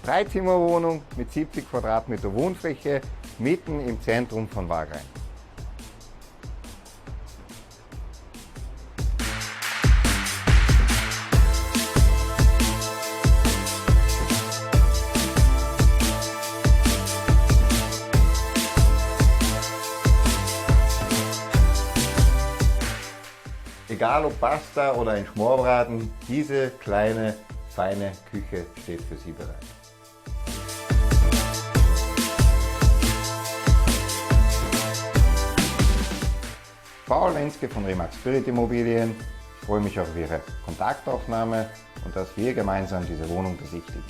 Dreizimmerwohnung mit 70 Quadratmeter Wohnfläche mitten im Zentrum von Wagrain. Egal ob Pasta oder ein Schmorbraten, diese kleine, feine Küche steht für Sie bereit. Paul Lenske von Remax Spirit Immobilien. Ich freue mich auf Ihre Kontaktaufnahme und dass wir gemeinsam diese Wohnung besichtigen.